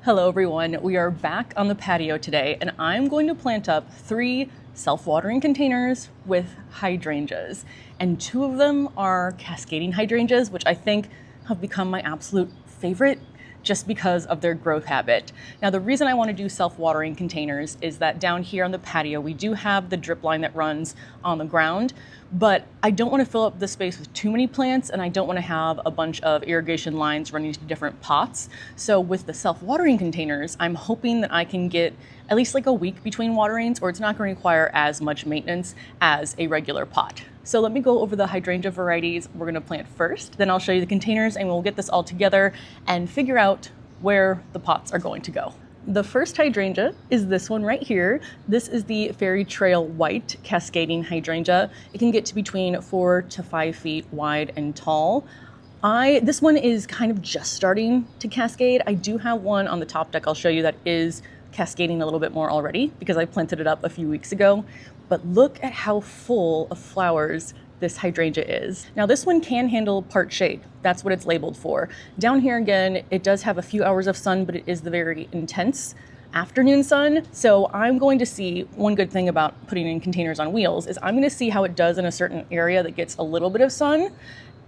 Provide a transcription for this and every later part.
Hello everyone, we are back on the patio today and I'm going to plant up 3 self-watering containers with hydrangeas. And 2 of them are cascading hydrangeas, which I think have become my absolute favorite just because of their growth habit. Now the reason I want to do self-watering containers is that down here on the patio we do have the drip line that runs on the ground, but I don't want to fill up the space with too many plants and I don't want to have a bunch of irrigation lines running to different pots. So with the self-watering containers, I'm hoping that I can get at least like a week between waterings, or it's not going to require as much maintenance as a regular pot. So let me go over the hydrangea varieties we're going to plant first, then I'll show you the containers and we'll get this all together and figure out where the pots are going to go. The first hydrangea is this one right here. This is the Fairy Trail White Cascading Hydrangea. It can get to between 4 to 5 feet wide and tall. This one is kind of just starting to cascade. I do have one on the top deck I'll show you that is cascading a little bit more already because I planted it up a few weeks ago. But look at how full of flowers this hydrangea is. Now this one can handle part shade. That's what it's labeled for. Down here again, it does have a few hours of sun, but it is the very intense afternoon sun. So I'm going to see, one good thing about putting in containers on wheels is I'm going to see how it does in a certain area that gets a little bit of sun.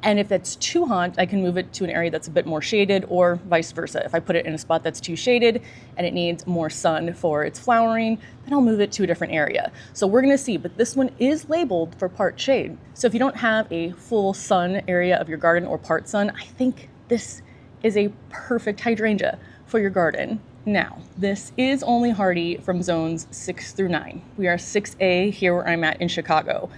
And if it's too hot, I can move it to an area that's a bit more shaded, or vice versa. If I put it in a spot that's too shaded and it needs more sun for its flowering, then I'll move it to a different area. So we're gonna see, but this one is labeled for part shade. So if you don't have a full sun area of your garden or part sun, I think this is a perfect hydrangea for your garden. Now, this is only hardy from zones 6 through 9. We are 6A here where I'm at in Chicago.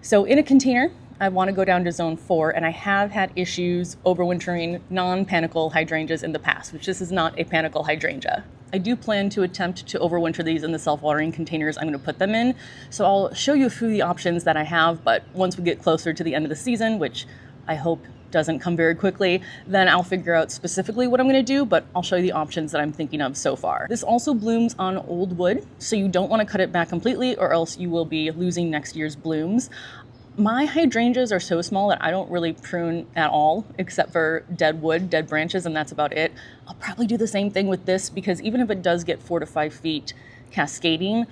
So in a container, I want to go down to zone 4, and I have had issues overwintering non-panicle hydrangeas in the past, which this is not a panicle hydrangea. I do plan to attempt to overwinter these in the self-watering containers I'm going to put them in. So I'll show you a few of the options that I have, but once we get closer to the end of the season, which I hope doesn't come very quickly, then I'll figure out specifically what I'm going to do, but I'll show you the options that I'm thinking of so far. This also blooms on old wood, so you don't want to cut it back completely or else you will be losing next year's blooms. My hydrangeas are so small that I don't really prune at all, except for dead wood, dead branches, and that's about it. I'll probably do the same thing with this because even if it does get 4 to 5 feet cascading,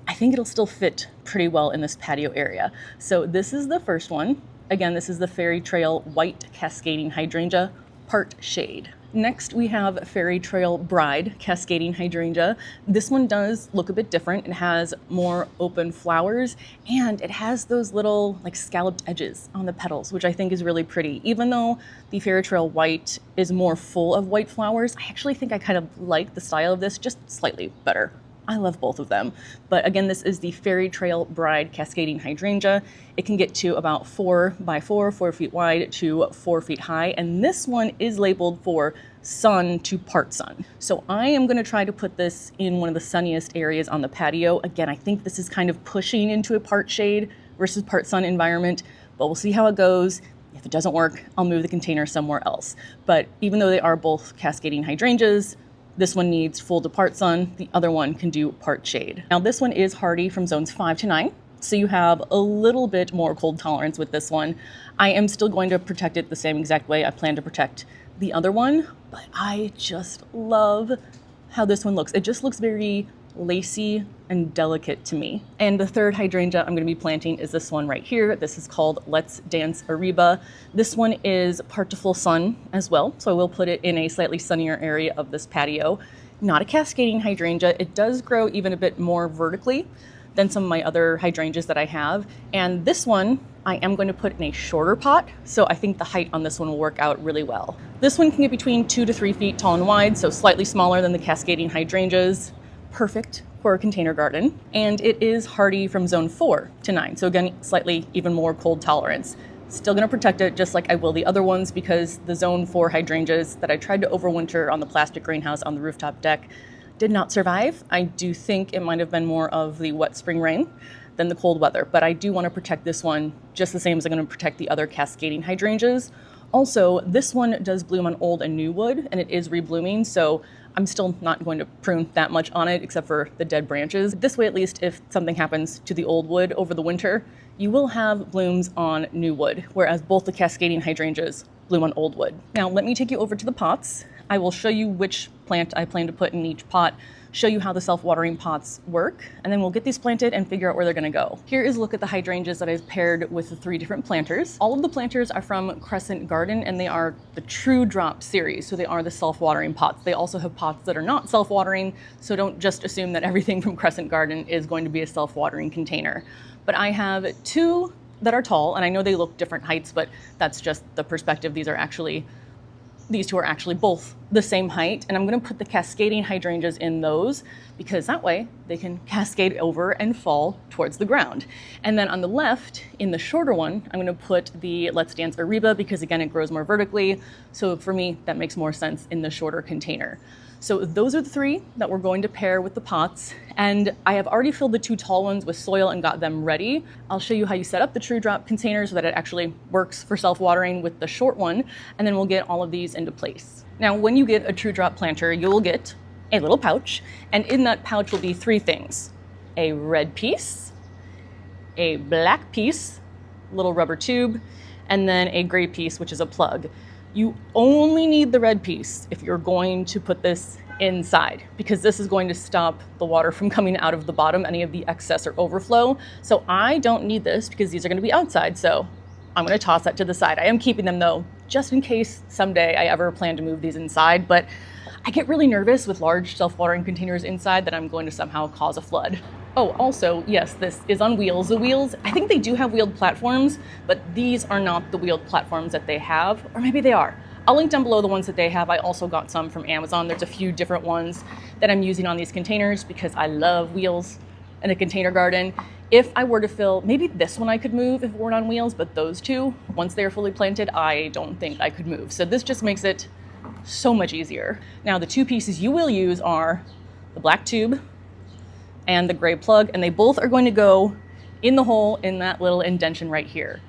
I think it'll still fit pretty well in this patio area. So this is the first one. Again, this is the Fairy Trail White Cascading Hydrangea, part shade. Next, we have Fairy Trail Bride Cascading Hydrangea. This one does look a bit different. It has more open flowers and it has those little like scalloped edges on the petals, which I think is really pretty. Even though the Fairy Trail White is more full of white flowers, I actually think I kind of like the style of this just slightly better. I love both of them. But again, this is the Fairy Trail Bride Cascading Hydrangea. It can get to about 4 by 4, 4 feet wide to 4 feet high. And this one is labeled for sun to part sun. So I am going to try to put this in one of the sunniest areas on the patio. Again, I think this is kind of pushing into a part shade versus part sun environment, but we'll see how it goes. If it doesn't work, I'll move the container somewhere else. But even though they are both cascading hydrangeas, this one needs full to part sun, the other one can do part shade. Now this one is hardy from zones 5 to 9, so you have a little bit more cold tolerance with this one. I am still going to protect it the same exact way I plan to protect the other one, but I just love how this one looks. It just looks very lacy and delicate to me. And the third hydrangea I'm going to be planting is this one right here. This is called Let's Dance Ariba. This one is part to full sun as well, so I will put it in a slightly sunnier area of this patio. Not a cascading hydrangea. It does grow even a bit more vertically than some of my other hydrangeas that I have. And this one I am going to put in a shorter pot, so I think the height on this one will work out really well. This one can get between 2 to 3 feet tall and wide, so slightly smaller than the cascading hydrangeas. Perfect for a container garden. And it is hardy from zone 4 to 9. So again, slightly even more cold tolerance. Still gonna protect it just like I will the other ones because the zone 4 hydrangeas that I tried to overwinter on the plastic greenhouse on the rooftop deck did not survive. I do think it might have been more of the wet spring rain than the cold weather, but I do want to protect this one just the same as I'm going to protect the other cascading hydrangeas. Also, this one does bloom on old and new wood, and it is reblooming, so I'm still not going to prune that much on it except for the dead branches. This way, at least, if something happens to the old wood over the winter, you will have blooms on new wood, whereas both the cascading hydrangeas bloom on old wood. Now, let me take you over to the pots. I will show you which plant I plan to put in each pot, show you how the self-watering pots work, and then we'll get these planted and figure out where they're gonna go. Here is a look at the hydrangeas that I've paired with the 3 different planters. All of the planters are from Crescent Garden, and they are the True Drop series, so they are the self-watering pots. They also have pots that are not self-watering, so don't just assume that everything from Crescent Garden is going to be a self-watering container. But I have 2 that are tall, and I know they look different heights, but that's just the perspective. These 2 are actually both the same height, and I'm gonna put the Cascading Hydrangeas in those because that way they can cascade over and fall towards the ground. And then on the left, in the shorter one, I'm gonna put the Let's Dance Ariba because again, it grows more vertically. So for me, that makes more sense in the shorter container. So those are the 3 that we're going to pair with the pots. And I have already filled the 2 tall ones with soil and got them ready. I'll show you how you set up the True Drop container so that it actually works for self-watering with the short one. And then we'll get all of these into place. Now, when you get a True Drop planter, you will get a little pouch. And in that pouch will be 3 things: a red piece, a black piece, little rubber tube, and then a gray piece, which is a plug. You only need the red piece if you're going to put this inside, because this is going to stop the water from coming out of the bottom, any of the excess or overflow. So I don't need this because these are going to be outside. So I'm going to toss that to the side. I am keeping them though, just in case someday I ever plan to move these inside. But I get really nervous with large self-watering containers inside that I'm going to somehow cause a flood. Oh, also, yes, this is on wheels. The wheels, I think they do have wheeled platforms, but these are not the wheeled platforms that they have, or maybe they are. I'll link down below the ones that they have. I also got some from Amazon. There's a few different ones that I'm using on these containers because I love wheels in a container garden. If I were to fill, maybe this one I could move if it weren't on wheels, but those 2, once they're fully planted, I don't think I could move. So this just makes it so much easier. Now, the 2 pieces you will use are the black tube and the gray plug, and they both are going to go in the hole in that little indention right here.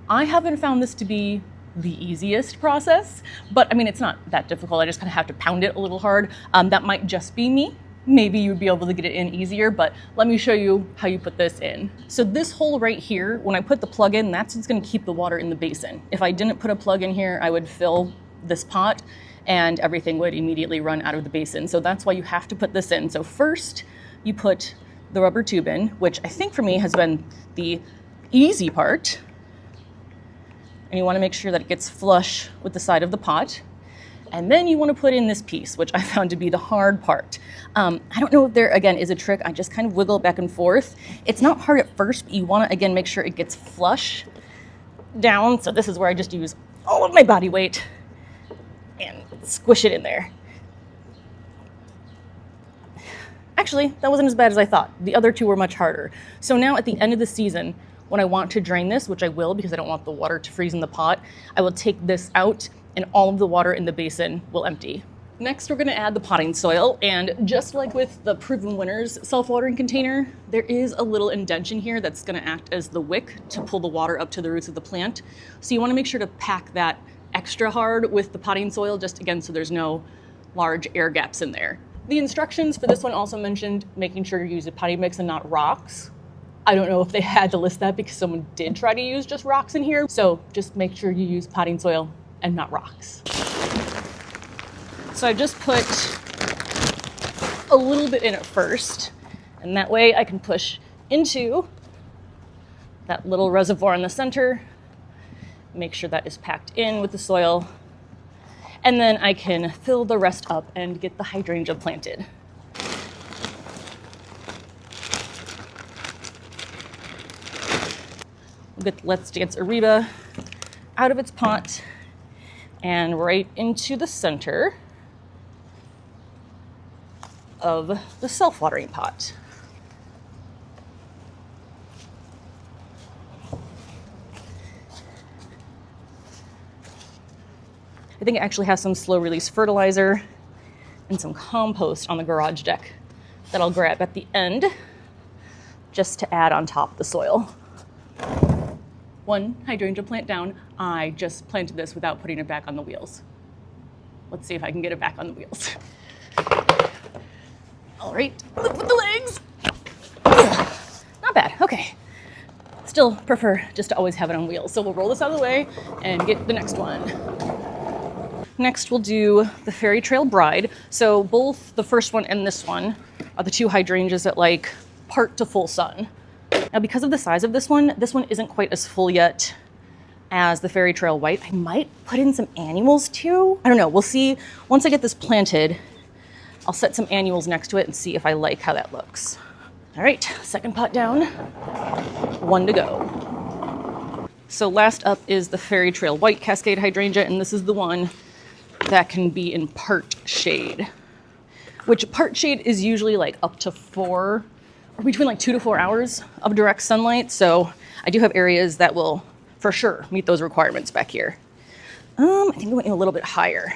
I haven't found this to be the easiest process, but I mean, it's not that difficult. I just kind of have to pound it a little hard. That might just be me. Maybe you'd be able to get it in easier, but let me show you how you put this in. So this hole right here, when I put the plug in, that's what's gonna keep the water in the basin. If I didn't put a plug in here, I would fill this pot and everything would immediately run out of the basin. So that's why you have to put this in. So first, you put the rubber tube in, which I think for me has been the easy part. And you want to make sure that it gets flush with the side of the pot. And then you want to put in this piece, which I found to be the hard part. I don't know if there, again, is a trick. I just kind of wiggle it back and forth. It's not hard at first, but you want to, again, make sure it gets flush down. So this is where I just use all of my body weight and squish it in there. Actually, that wasn't as bad as I thought. The other 2 were much harder. So now at the end of the season, when I want to drain this, which I will because I don't want the water to freeze in the pot, I will take this out and all of the water in the basin will empty. Next, we're gonna add the potting soil, and just like with the Proven Winners self-watering container, there is a little indention here that's gonna act as the wick to pull the water up to the roots of the plant. So you wanna make sure to pack that extra hard with the potting soil, just again, so there's no large air gaps in there. The instructions for this one also mentioned making sure you use a potting mix and not rocks. I don't know if they had to list that because someone did try to use just rocks in here. So just make sure you use potting soil and not rocks. So I just put a little bit in at first, and that way I can push into that little reservoir in the center, make sure that is packed in with the soil, and then I can fill the rest up and get the hydrangea planted. We'll get the Let's Dance Ariba out of its pot and right into the center of the self-watering pot. I think it actually has some slow release fertilizer and some compost on the garage deck that I'll grab at the end just to add on top of the soil. One hydrangea plant down. I just planted this without putting it back on the wheels. Let's see if I can get it back on the wheels. All right, lift with the legs. Not bad, okay. Still prefer just to always have it on wheels. So we'll roll this out of the way and get the next one. Next we'll do the Fairy Trail Bride. So both the first one and this one are the two hydrangeas that like part to full sun. Now because of the size of this one isn't quite as full yet as the Fairy Trail White. I might put in some annuals too. I don't know, we'll see. Once I get this planted, I'll set some annuals next to it and see if I like how that looks. All right, second pot down, one to go. So last up is the Fairy Trail White Cascade Hydrangea, and this is the one that can be in part shade, which part shade is usually like up to 4 or between like 2 to 4 hours of direct sunlight. So I do have areas that will for sure meet those requirements back here. I think I went in a little bit higher,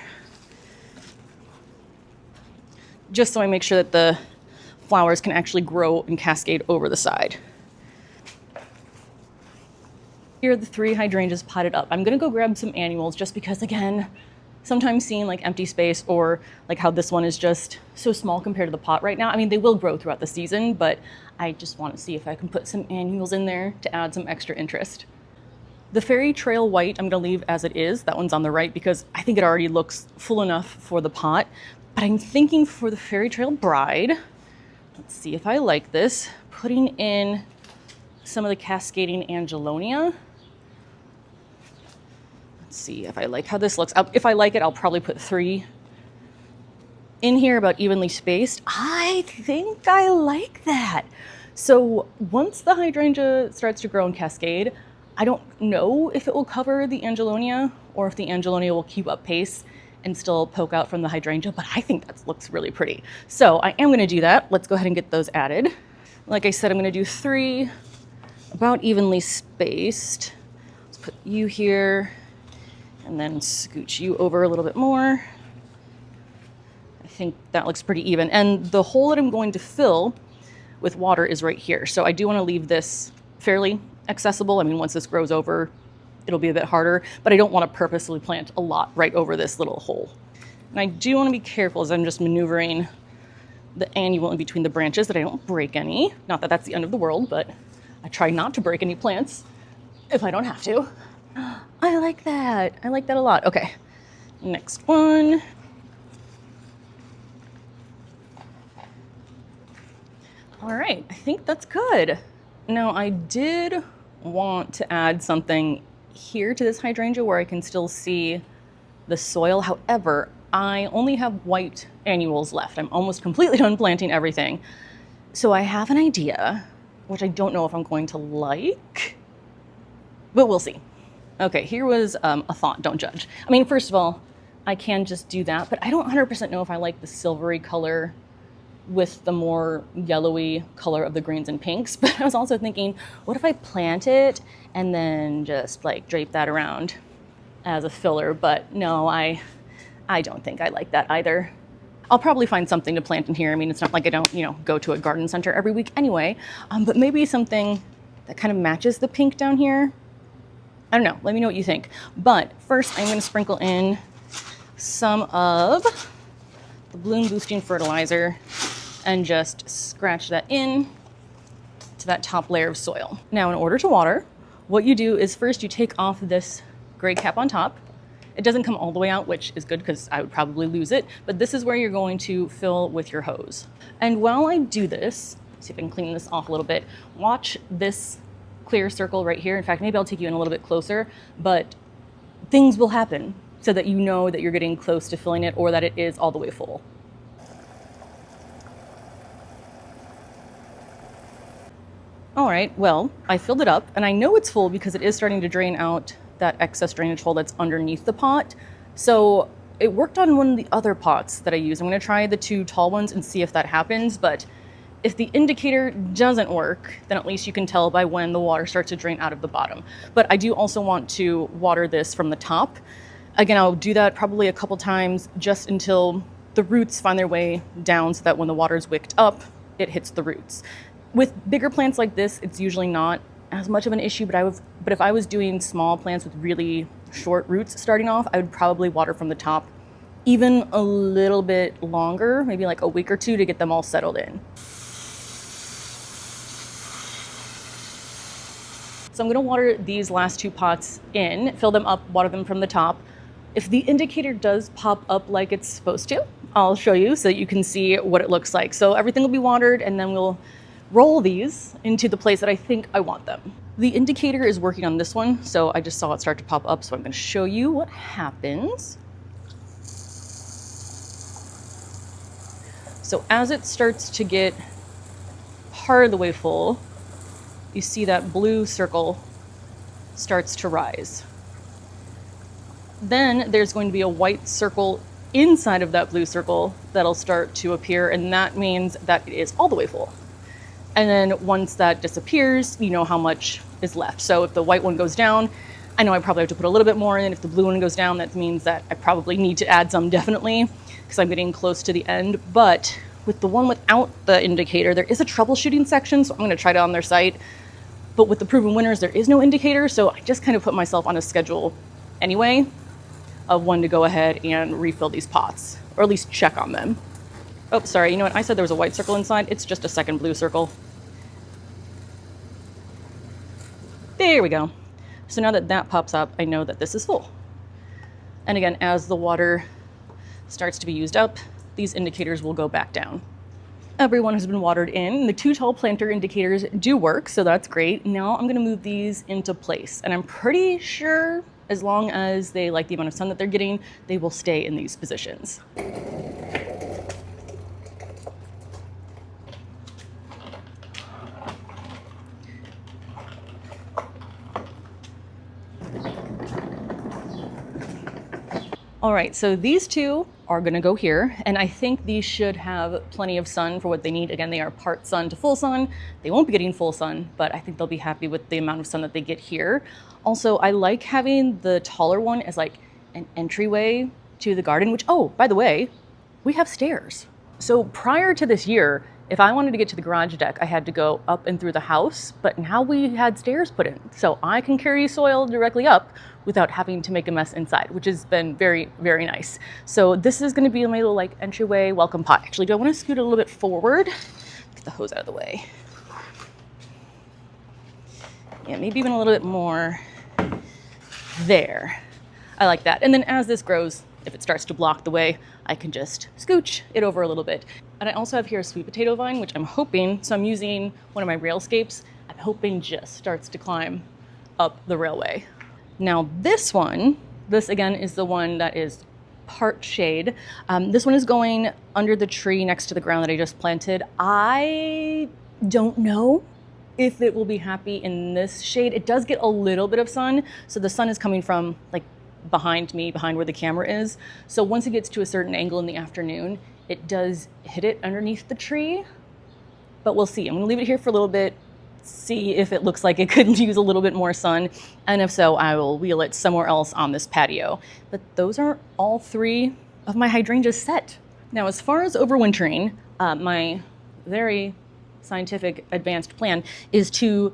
just so I make sure that the flowers can actually grow and cascade over the side. Here are the 3 hydrangeas potted up. I'm gonna go grab some annuals just because, again, sometimes seeing like empty space or like how this one is just so small compared to the pot right now. I mean, they will grow throughout the season, but I just want to see if I can put some annuals in there to add some extra interest. The Fairy Trail White, I'm going to leave as it is. That one's on the right because I think it already looks full enough for the pot. But I'm thinking for the Fairy Trail Bride, let's see if I like this, putting in some of the Cascading Angelonia. Let's see if I like how this looks. If I like it, I'll probably put 3 in here, about evenly spaced. I think I like that. So once the hydrangea starts to grow and cascade, I don't know if it will cover the Angelonia or if the Angelonia will keep up pace and still poke out from the hydrangea, but I think that looks really pretty. So I am gonna do that. Let's go ahead and get those added. Like I said, I'm gonna do 3 about evenly spaced. Let's put you here and then scooch you over a little bit more. I think that looks pretty even. And the hole that I'm going to fill with water is right here. So I do wanna leave this fairly accessible. I mean, once this grows over, it'll be a bit harder, but I don't want to purposely plant a lot right over this little hole. And I do want to be careful as I'm just maneuvering the annual in between the branches that I don't break any. Not that that's the end of the world, but I try not to break any plants if I don't have to. I like that. I like that a lot. Okay, next one. All right, I think that's good. Now I did want to add something here to this hydrangea where I can still see the soil. However, I only have white annuals left. I'm almost completely done planting everything. So I have an idea, which I don't know if I'm going to like, but we'll see. Okay, here was a thought, don't judge. I mean, first of all, I can just do that, but I don't 100% know if I like the silvery color with the more yellowy color of the greens and pinks. But I was also thinking, what if I plant it and then just like drape that around as a filler? But no, I don't think I like that either. I'll probably find something to plant in here. I mean, it's not like I don't, go to a garden center every week anyway, but maybe something that kind of matches the pink down here. I don't know, let me know what you think. But first I'm gonna sprinkle in some of the bloom boosting fertilizer and just scratch that in to that top layer of soil. Now, in order to water, what you do is first you take off this gray cap on top. It doesn't come all the way out, which is good because I would probably lose it, but this is where you're going to fill with your hose. And while I do this, see if I can clean this off a little bit, watch this clear circle right here. In fact, maybe I'll take you in a little bit closer, but things will happen so that you know that you're getting close to filling it or that it is all the way full. All right, well, I filled it up and I know it's full because it is starting to drain out that excess drainage hole that's underneath the pot. So it worked on one of the other pots that I use. I'm gonna try the 2 tall ones and see if that happens, but if the indicator doesn't work, then at least you can tell by when the water starts to drain out of the bottom. But I do also want to water this from the top. Again, I'll do that probably a couple times just until the roots find their way down so that when the water is wicked up, it hits the roots. With bigger plants like this, it's usually not as much of an issue, but if I was doing small plants with really short roots starting off, I would probably water from the top even a little bit longer, maybe like a week or 2 to get them all settled in. So I'm gonna water these last 2 pots in, fill them up, water them from the top. If the indicator does pop up like it's supposed to, I'll show you so that you can see what it looks like. So everything will be watered, and then we'll roll these into the place that I think I want them. The indicator is working on this one, so I just saw it start to pop up, so I'm going to show you what happens. So as it starts to get part of the way full, you see that blue circle starts to rise. Then there's going to be a white circle inside of that blue circle that'll start to appear, and that means that it is all the way full. And then once that disappears, you know how much is left. So if the white one goes down, I know I probably have to put a little bit more in. If the blue one goes down, that means that I probably need to add some, definitely, because I'm getting close to the end. But with the one without the indicator, there is a troubleshooting section, so I'm going to try it on their site. But with the proven winners, there is no indicator, so I just kind of put myself on a schedule anyway of when to go ahead and refill these pots, or at least check on them. Oh, sorry, you know what? I said there was a white circle inside. It's just a second blue circle. There we go. So now that that pops up, I know that this is full. And again, as the water starts to be used up, these indicators will go back down. Everyone has been watered in. The 2 tall planter indicators do work, so that's great. Now I'm going to move these into place, and I'm pretty sure as long as they like the amount of sun that they're getting, they will stay in these positions. All right, so these 2 are gonna go here, and I think these should have plenty of sun for what they need. Again, they are part sun to full sun. They won't be getting full sun, but I think they'll be happy with the amount of sun that they get here. Also, I like having the taller one as like an entryway to the garden, which, oh, by the way, we have stairs. So prior to this year, if I wanted to get to the garage deck, I had to go up and through the house, but now we had stairs put in. So I can carry soil directly up without having to make a mess inside, which has been very, very nice. So this is gonna be my little like entryway welcome pot. Actually, do I wanna scoot a little bit forward? Get the hose out of the way. Yeah, maybe even a little bit more there. I like that. And then as this grows, if it starts to block the way, I can just scooch it over a little bit. And I also have here a sweet potato vine, which I'm hoping, so I'm using one of my railscapes, I'm hoping just starts to climb up the railway. Now this one, this again is the one that is part shade. This one is going under the tree next to the ground that I just planted. I don't know if it will be happy in this shade. It does get a little bit of sun, so the sun is coming from like behind me, behind where the camera is. So once it gets to a certain angle in the afternoon, it does hit it underneath the tree, but we'll see. I'm gonna leave it here for a little bit, see if it looks like it could use a little bit more sun, and if so, I will wheel it somewhere else on this patio. But those are all 3 of my hydrangeas set. Now, as far as overwintering, my very scientific advanced plan is to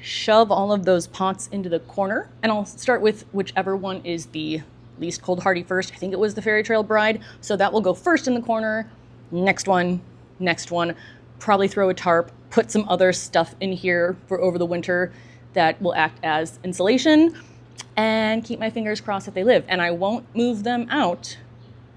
shove all of those pots into the corner, and I'll start with whichever one is the least cold hardy first. I think it was the Fairy Trail Bride, so that will go first in the corner. Next one, probably throw a tarp, put some other stuff in here for over the winter that will act as insulation, and keep my fingers crossed that they live. And I won't move them out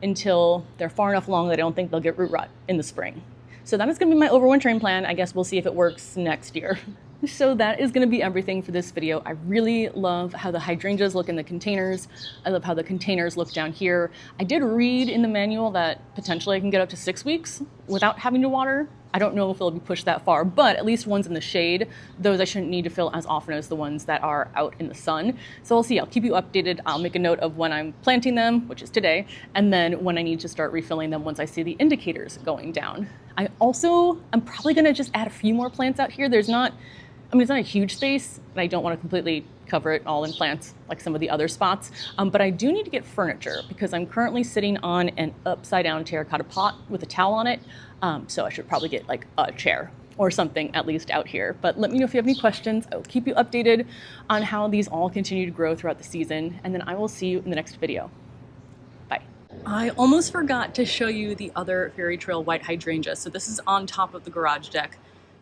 until they're far enough along that I don't think they'll get root rot in the spring. So that is going to be my overwintering plan. I guess we'll see if it works next year. So that is going to be everything for this video. I really love how the hydrangeas look in the containers. I love how the containers look down here. I did read in the manual that potentially I can get up to 6 weeks without having to water. I don't know if it'll be pushed that far, but at least ones in the shade, those I shouldn't need to fill as often as the ones that are out in the sun. So we'll see. I'll keep you updated. I'll make a note of when I'm planting them, which is today, and then when I need to start refilling them once I see the indicators going down. I'm probably going to just add a few more plants out here. It's not a huge space, and I don't want to completely cover it all in plants like some of the other spots, but I do need to get furniture because I'm currently sitting on an upside down terracotta pot with a towel on it, so I should probably get like a chair or something at least out here. But let me know if you have any questions. I will keep you updated on how these all continue to grow throughout the season, and then I will see you in the next video. Bye. I almost forgot to show you the other Fairy Trail white hydrangea. So this is on top of the garage deck.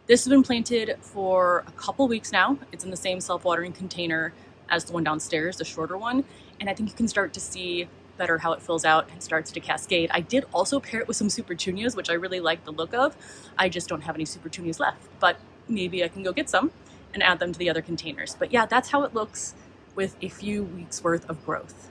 This has been planted for a couple weeks now. It's in the same self-watering container as the one downstairs, the shorter one. And I think you can start to see better how it fills out and starts to cascade. I did also pair it with some super petunias, which I really like the look of. I just don't have any super petunias left, but maybe I can go get some and add them to the other containers. But yeah, that's how it looks with a few weeks worth of growth.